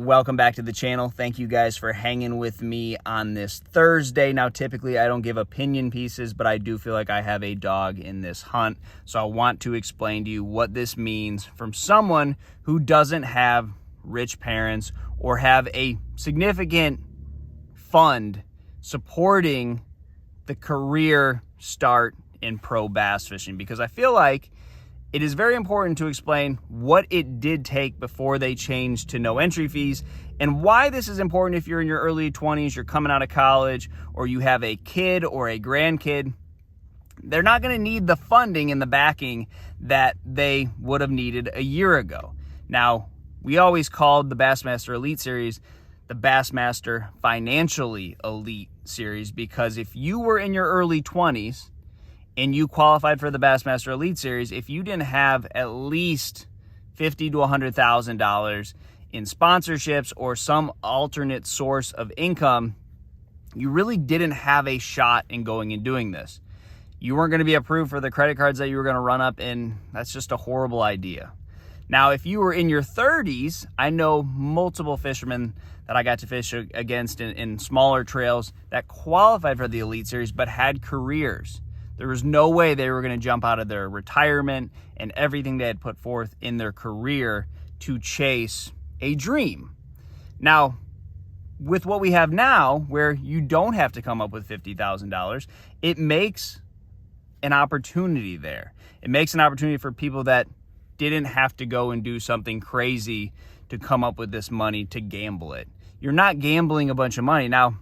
Welcome back to the channel. Thank you guys for hanging with me on this Thursday. Now, typically I don't give opinion pieces, but I do feel like I have a dog in this hunt. So I want to explain to you what this means from someone who doesn't have rich parents or have a significant fund supporting the career start in pro bass fishing, because I feel like it is very important to explain what it did take before they changed to no entry fees, and why this is important if you're in your early 20s, you're coming out of college, or you have a kid or a grandkid. They're not going to need the funding and the backing that they would have needed a year ago. Now, we always called the Bassmaster Elite Series the Bassmaster Financially Elite Series, because if you were in your early 20s and you qualified for the Bassmaster Elite Series, if you didn't have at least $50,000 to $100,000 in sponsorships or some alternate source of income, you really didn't have a shot in going and doing this. You weren't going to be approved for the credit cards that you were going to run up, and that's just a horrible idea. Now, if you were in your 30s, I know multiple fishermen that I got to fish against in smaller trails that qualified for the Elite Series but had careers. There was no way they were going to jump out of their retirement and everything they had put forth in their career to chase a dream. Now, with what we have now, where you don't have to come up with $50,000, it makes an opportunity there. It makes an opportunity for people that didn't have to go and do something crazy to come up with this money to gamble it. You're not gambling a bunch of money. Now,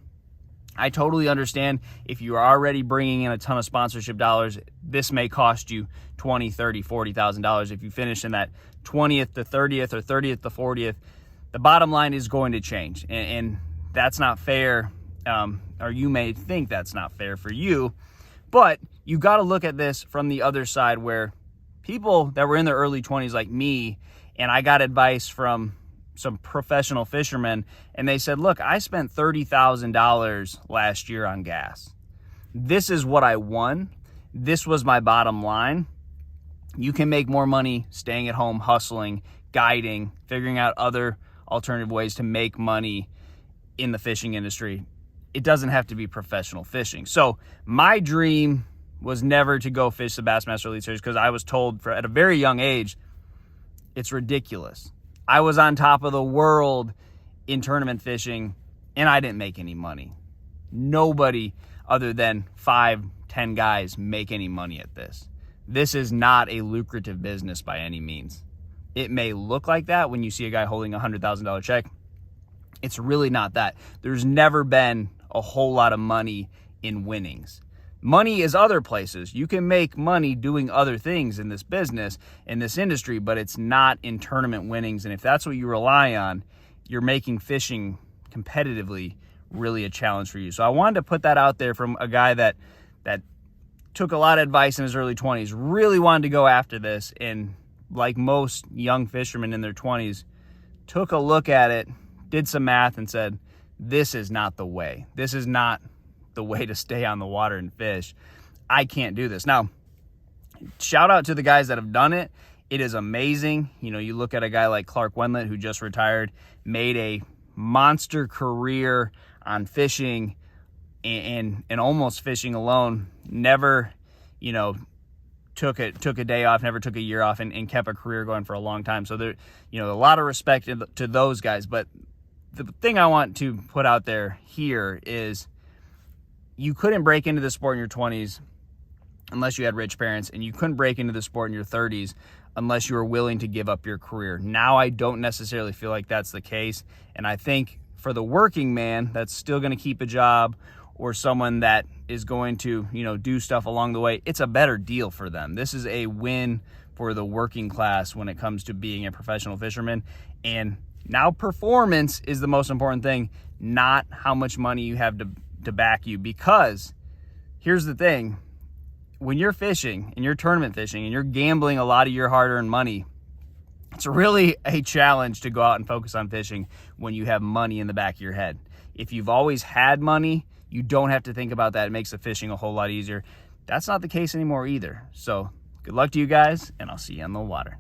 I totally understand if you are already bringing in a ton of sponsorship dollars, this may cost you $20,000, $30,000, $40,000. If you finish in that 20th to 30th or 30th to 40th, the bottom line is going to change. And that's not fair, or you may think that's not fair for you, but you got to look at this from the other side, where people that were in their early 20s like me, and I got advice from some professional fishermen, and they said, look, I spent $30,000 last year on gas. This is what I won. This was my bottom line. You can make more money staying at home, hustling, guiding, figuring out other alternative ways to make money in the fishing industry. It doesn't have to be professional fishing. So my dream was never to go fish the Bassmaster Elite Series, because I was told at a very young age, it's ridiculous. I was on top of the world in tournament fishing, and I didn't make any money. Nobody other than 5-10 guys make any money at this. This is not a lucrative business by any means. It may look like that when you see a guy holding a $100,000 check. It's really not that. There's never been a whole lot of money in winnings. Money is other places. You can make money doing other things in this business, in this industry, but it's not in tournament winnings. And if that's what you rely on, you're making fishing competitively really a challenge for you. So I wanted to put that out there from a guy that took a lot of advice in his early 20s, really wanted to go after this, and like most young fishermen in their 20s, took a look at it, did some math, and said, this is not the way. This is not the way to stay on the water and fish. I can't do this. Now, shout out to the guys that have done it. It is amazing. You know, you look at a guy like Clark Wendlandt, who just retired, made a monster career on fishing and almost fishing alone. Never, you know, took a day off, never took a year off, and kept a career going for a long time. So there, you know, a lot of respect to those guys. But the thing I want to put out there here is, you couldn't break into the sport in your 20s unless you had rich parents, and you couldn't break into the sport in your 30s unless you were willing to give up your career. Now, I don't necessarily feel like that's the case, and I think for the working man that's still going to keep a job, or someone that is going to, you know, do stuff along the way, it's a better deal for them. This is a win for the working class when it comes to being a professional fisherman. And now performance is the most important thing, not how much money you have to back you. Because here's the thing, when you're fishing and you're tournament fishing and you're gambling a lot of your hard-earned money, it's really a challenge to go out and focus on fishing when you have money in the back of your head. If you've always had money, you don't have to think about that. It makes the fishing a whole lot easier. That's not the case anymore either. So good luck to you guys, and I'll see you on the water.